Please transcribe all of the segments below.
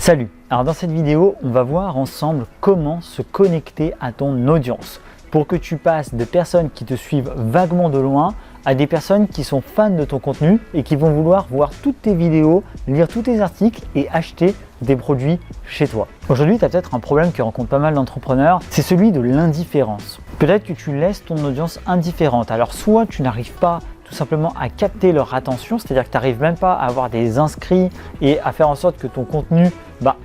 Salut, alors dans cette vidéo, on va voir ensemble comment se connecter à ton audience pour que tu passes de personnes qui te suivent vaguement de loin à des personnes qui sont fans de ton contenu et qui vont vouloir voir toutes tes vidéos, lire tous tes articles et acheter des produits chez toi. Aujourd'hui, tu as peut-être un problème que rencontrent pas mal d'entrepreneurs, c'est celui de l'indifférence. Peut-être que tu laisses ton audience indifférente. Alors soit tu n'arrives pas tout simplement à capter leur attention, c'est-à-dire que tu n'arrives même pas à avoir des inscrits et à faire en sorte que ton contenu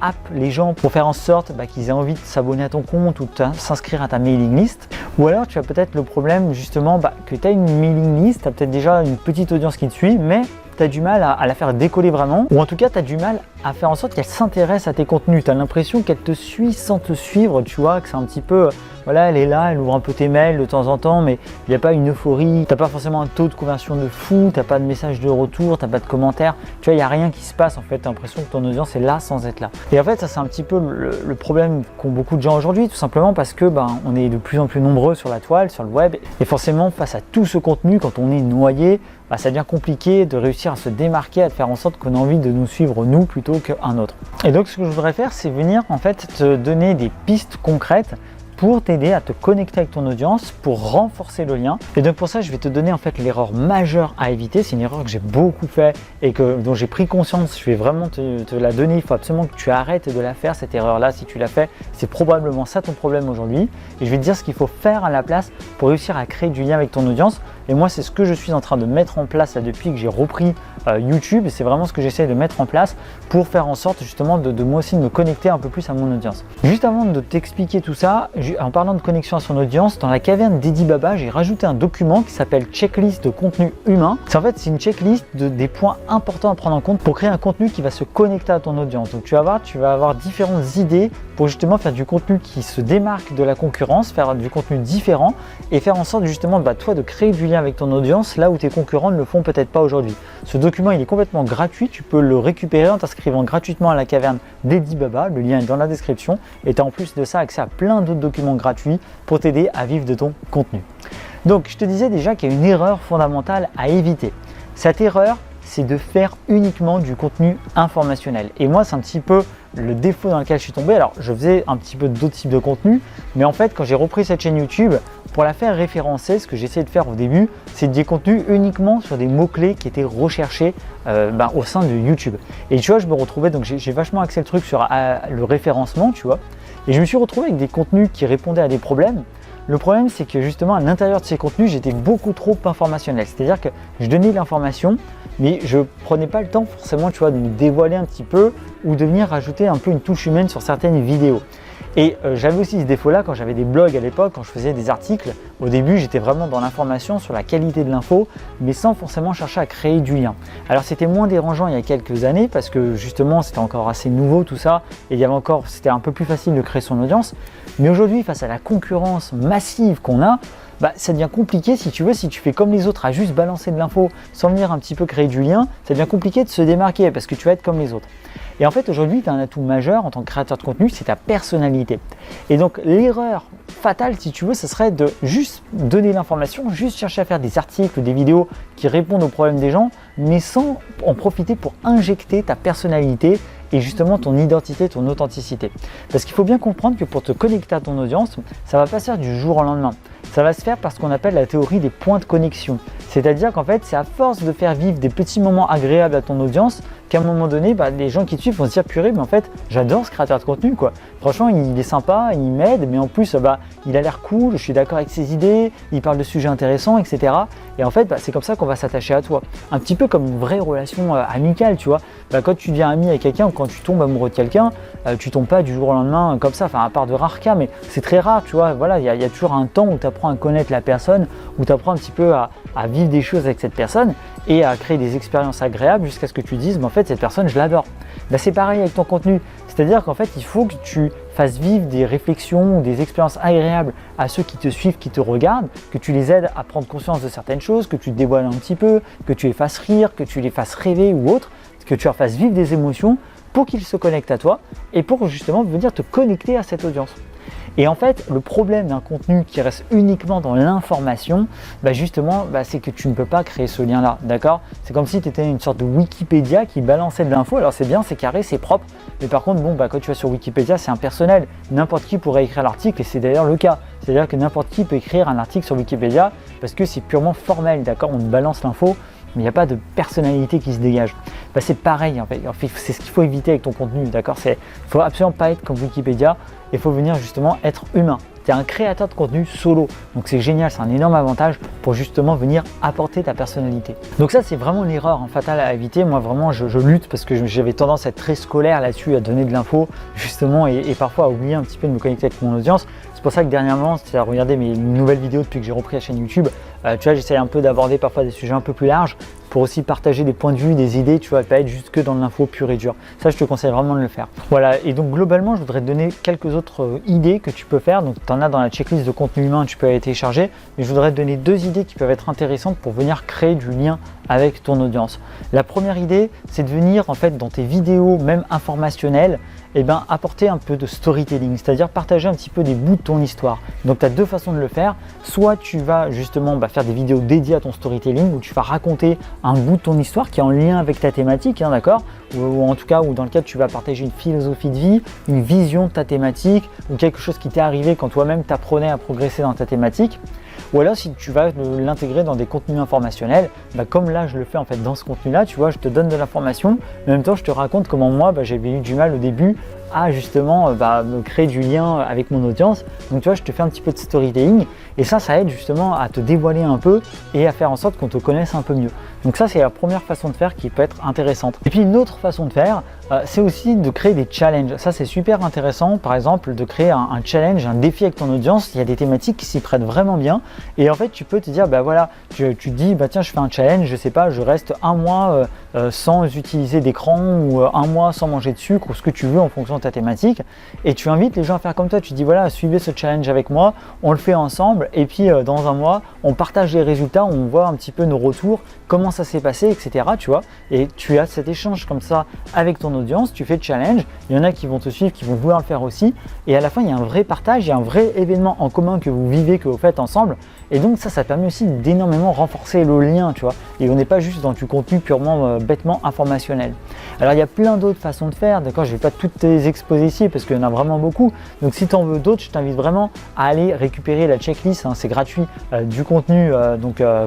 happe les gens pour faire en sorte qu'ils aient envie de s'abonner à ton compte ou de s'inscrire à ta mailing list. Ou alors tu as peut-être le problème justement que tu as une mailing list, tu as peut-être déjà une petite audience qui te suit, mais tu as du mal à la faire décoller vraiment, ou en tout cas tu as du mal à faire en sorte qu'elle s'intéresse à tes contenus. Tu as l'impression qu'elle te suit sans te suivre, tu vois, que c'est un petit peu, voilà, elle est là, elle ouvre un peu tes mails de temps en temps, mais il n'y a pas une euphorie, tu n'as pas forcément un taux de conversion de fou, tu n'as pas de message de retour, tu n'as pas de commentaires, tu vois, il n'y a rien qui se passe en fait, tu as l'impression que ton audience est là sans être là. Et en fait, ça c'est un petit peu le problème qu'ont beaucoup de gens aujourd'hui, tout simplement parce que on est de plus en plus nombreux sur la toile, sur le web, et forcément face à tout ce contenu, quand on est noyé, ça devient compliqué de réussir à se démarquer, à faire en sorte qu'on a envie de nous suivre nous plutôt qu'un autre. Et donc ce que je voudrais faire, c'est venir en fait te donner des pistes concrètes pour t'aider à te connecter avec ton audience, pour renforcer le lien. Et donc pour ça, je vais te donner en fait l'erreur majeure à éviter. C'est une erreur que j'ai beaucoup fait et dont j'ai pris conscience. Je vais vraiment te la donner. Il faut absolument que tu arrêtes de la faire, cette erreur-là. Si tu l'as fait, c'est probablement ça ton problème aujourd'hui. Et je vais te dire ce qu'il faut faire à la place pour réussir à créer du lien avec ton audience. Et moi, c'est ce que je suis en train de mettre en place là, depuis que j'ai repris YouTube. Et c'est vraiment ce que j'essaie de mettre en place pour faire en sorte justement de moi aussi de me connecter un peu plus à mon audience. Juste avant de t'expliquer tout ça, en parlant de connexion à son audience, dans la caverne d'Eddie Baba, j'ai rajouté un document qui s'appelle Checklist de contenu humain. C'est une checklist des points importants à prendre en compte pour créer un contenu qui va se connecter à ton audience. Donc tu vas avoir différentes idées pour justement faire du contenu qui se démarque de la concurrence, faire du contenu différent et faire en sorte justement toi de créer du lien avec ton audience là où tes concurrents ne le font peut-être pas aujourd'hui. Ce document il est complètement gratuit, tu peux le récupérer en t'inscrivant gratuitement à la caverne d'Eddie Baba, le lien est dans la description et tu as en plus de ça accès à plein d'autres documents gratuits pour t'aider à vivre de ton contenu. Donc je te disais déjà qu'il y a une erreur fondamentale à éviter. Cette erreur, c'est de faire uniquement du contenu informationnel. Et moi, c'est un petit peu le défaut dans lequel je suis tombé. Alors, je faisais un petit peu d'autres types de contenus, mais en fait, quand j'ai repris cette chaîne YouTube, pour la faire référencer, ce que j'essayais de faire au début, c'est des contenus uniquement sur des mots-clés qui étaient recherchés au sein de YouTube. Et tu vois, je me retrouvais, donc j'ai vachement axé le truc sur le référencement, tu vois, et je me suis retrouvé avec des contenus qui répondaient à des problèmes. Le problème, c'est que justement, à l'intérieur de ces contenus, j'étais beaucoup trop informationnel. C'est-à-dire que je donnais de l'information, mais je prenais pas le temps forcément, tu vois, de me dévoiler un petit peu ou de venir rajouter un peu une touche humaine sur certaines vidéos. Et j'avais aussi ce défaut-là quand j'avais des blogs à l'époque, quand je faisais des articles. Au début, j'étais vraiment dans l'information sur la qualité de l'info, mais sans forcément chercher à créer du lien. Alors c'était moins dérangeant il y a quelques années parce que justement, c'était encore assez nouveau tout ça et c'était un peu plus facile de créer son audience. Mais aujourd'hui, face à la concurrence massive qu'on a, ça devient compliqué si tu fais comme les autres à juste balancer de l'info sans venir un petit peu créer du lien, ça devient compliqué de se démarquer parce que tu vas être comme les autres. Et en fait aujourd'hui tu as un atout majeur en tant que créateur de contenu, c'est ta personnalité. Et donc l'erreur fatale si tu veux, ce serait de juste donner l'information, juste chercher à faire des articles ou des vidéos qui répondent aux problèmes des gens, mais sans en profiter pour injecter ta personnalité et justement ton identité, ton authenticité. Parce qu'il faut bien comprendre que pour te connecter à ton audience, ça ne va pas se faire du jour au lendemain. Ça va se faire par ce qu'on appelle la théorie des points de connexion. C'est-à-dire qu'en fait, c'est à force de faire vivre des petits moments agréables à ton audience qu'à un moment donné, les gens qui te suivent vont se dire purée, mais en fait, j'adore ce créateur de contenu, quoi. Franchement, il est sympa, il m'aide, mais en plus, il a l'air cool, je suis d'accord avec ses idées, il parle de sujets intéressants, etc. Et en fait, c'est comme ça qu'on va s'attacher à toi. Un petit peu comme une vraie relation amicale, tu vois. Quand tu deviens ami avec quelqu'un ou quand tu tombes amoureux de quelqu'un, tu tombes pas du jour au lendemain comme ça, à part de rares cas, mais c'est très rare, tu vois. Voilà, il y a toujours un temps où tu apprends à connaître la personne, où tu apprends un petit peu à vivre des choses avec cette personne et à créer des expériences agréables jusqu'à ce que tu dises, mais en fait, cette personne, je l'adore. C'est pareil avec ton contenu. C'est-à-dire qu'en fait, il faut que tu fasses vivre des réflexions ou des expériences agréables à ceux qui te suivent, qui te regardent, que tu les aides à prendre conscience de certaines choses, que tu te dévoiles un petit peu, que tu les fasses rire, que tu les fasses rêver ou autre, que tu leur fasses vivre des émotions pour qu'ils se connectent à toi et pour justement venir te connecter à cette audience. Et en fait, le problème d'un contenu qui reste uniquement dans l'information, justement, c'est que tu ne peux pas créer ce lien-là, d'accord? C'est comme si tu étais une sorte de Wikipédia qui balançait de l'info. Alors c'est bien, c'est carré, c'est propre, mais par contre, quand tu vas sur Wikipédia, c'est impersonnel. N'importe qui pourrait écrire l'article et c'est d'ailleurs le cas. C'est-à-dire que n'importe qui peut écrire un article sur Wikipédia parce que c'est purement formel, d'accord? On balance l'info, mais il n'y a pas de personnalité qui se dégage. C'est pareil, en fait, c'est ce qu'il faut éviter avec ton contenu, d'accord? Il ne faut absolument pas être comme Wikipédia, il faut venir justement être humain. Tu es un créateur de contenu solo, donc c'est génial, c'est un énorme avantage pour justement venir apporter ta personnalité. Donc ça, c'est vraiment l'erreur fatale à éviter. Moi vraiment, je lutte parce que j'avais tendance à être très scolaire là-dessus, à donner de l'info justement et parfois à oublier un petit peu de me connecter avec mon audience. C'est pour ça que dernièrement, si tu as regardé mes nouvelles vidéos depuis que j'ai repris la chaîne YouTube, j'essaie un peu d'aborder parfois des sujets un peu plus larges pour aussi partager des points de vue, des idées, tu vois, pas être juste que dans l'info pure et dure. Ça, je te conseille vraiment de le faire. Voilà, et donc globalement, je voudrais te donner quelques autres idées que tu peux faire. Donc, tu en as dans la checklist de contenu humain, tu peux aller télécharger, mais je voudrais te donner 2 idées qui peuvent être intéressantes pour venir créer du lien avec ton audience. La première idée, c'est de venir en fait dans tes vidéos, même informationnelles, apporter un peu de storytelling, c'est-à-dire partager un petit peu des bouts de ton histoire. Donc tu as 2 façons de le faire. Soit tu vas justement faire des vidéos dédiées à ton storytelling où tu vas raconter un bout de ton histoire qui est en lien avec ta thématique, d'accord, ou en tout cas ou dans lequel tu vas partager une philosophie de vie, une vision de ta thématique ou quelque chose qui t'est arrivé quand toi-même t'apprenais à progresser dans ta thématique. Ou alors si tu vas l'intégrer dans des contenus informationnels, comme là je le fais en fait dans ce contenu-là, tu vois, je te donne de l'information, mais en même temps je te raconte comment moi j'avais eu du mal au début à justement me créer du lien avec mon audience. Donc tu vois, je te fais un petit peu de storytelling et ça aide justement à te dévoiler un peu et à faire en sorte qu'on te connaisse un peu mieux. Donc ça, c'est la première façon de faire qui peut être intéressante. Et puis une autre façon de faire, c'est aussi de créer des challenges. Ça, c'est super intéressant, par exemple, de créer un challenge, un défi avec ton audience. Il y a des thématiques qui s'y prêtent vraiment bien et en fait, tu peux te dire, tu te dis, tiens, je fais un challenge, je sais pas, je reste un mois sans utiliser d'écran ou un mois sans manger de sucre ou ce que tu veux en fonction de ta thématique et tu invites les gens à faire comme toi. Tu dis voilà, suivez ce challenge avec moi, on le fait ensemble et puis dans un mois on partage les résultats, on voit un petit peu nos retours, comment ça s'est passé, etc. Tu vois, et tu as cet échange comme ça avec ton audience, tu fais le challenge, il y en a qui vont te suivre, qui vont vouloir le faire aussi et à la fin il y a un vrai partage, il y a un vrai événement en commun que vous vivez, que vous faites ensemble et donc ça permet aussi d'énormément renforcer le lien, tu vois, et on n'est pas juste dans du contenu purement bêtement informationnel. Alors il y a plein d'autres façons de faire, d'accord, je ne vais pas toutes les exposer ici parce qu'il y en a vraiment beaucoup, donc si tu en veux d'autres, je t'invite vraiment à aller récupérer la checklist, c'est gratuit, du contenu,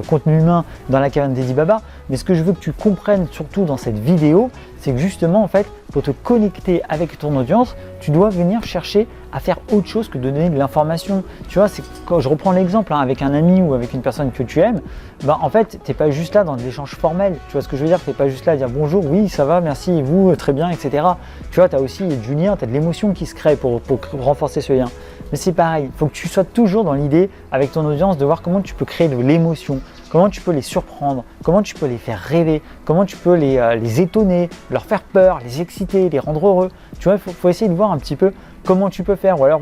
contenu humain dans la caverne d'Eddie Baba. Mais ce que je veux que tu comprennes surtout dans cette vidéo, c'est que justement en fait, pour te connecter avec ton audience, tu dois venir chercher à faire autre chose que de donner de l'information. Tu vois, c'est quand je reprends l'exemple avec un ami ou avec une personne que tu aimes, en fait, tu n'es pas juste là dans des échanges formels. Tu vois ce que je veux dire? Tu n'es pas juste là à dire bonjour, oui, ça va, merci, et vous, très bien, etc. Tu vois, tu as aussi du lien, tu as de l'émotion qui se crée pour renforcer ce lien. Mais c'est pareil, il faut que tu sois toujours dans l'idée avec ton audience de voir comment tu peux créer de l'émotion, comment tu peux les surprendre, comment tu peux les faire rêver, comment tu peux les étonner, leur faire peur, les exciter, les rendre heureux. Tu vois, il faut essayer de voir un petit peu comment tu peux faire, ou alors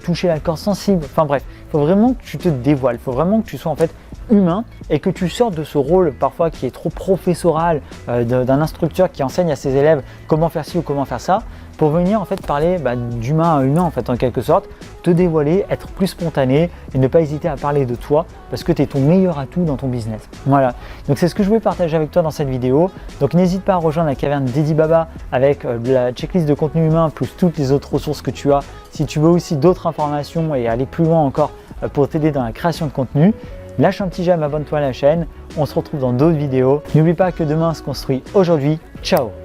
toucher la corde sensible. Enfin bref, il faut vraiment que tu te dévoiles, il faut vraiment que tu sois en fait humain et que tu sortes de ce rôle parfois qui est trop professoral d'un instructeur qui enseigne à ses élèves comment faire ci ou comment faire ça, pour venir en fait parler d'humain à humain en fait en quelque sorte, te dévoiler, être plus spontané et ne pas hésiter à parler de toi parce que tu es ton meilleur atout dans ton business. Voilà, donc c'est ce que je voulais partager avec toi dans cette vidéo. Donc n'hésite pas à rejoindre la caverne d'Eddie Baba avec la checklist de contenu humain plus toutes les autres ressources que tu as. Si tu veux aussi d'autres informations et aller plus loin encore pour t'aider dans la création de contenu, lâche un petit j'aime, abonne-toi à la chaîne. On se retrouve dans d'autres vidéos. N'oublie pas que demain se construit aujourd'hui. Ciao!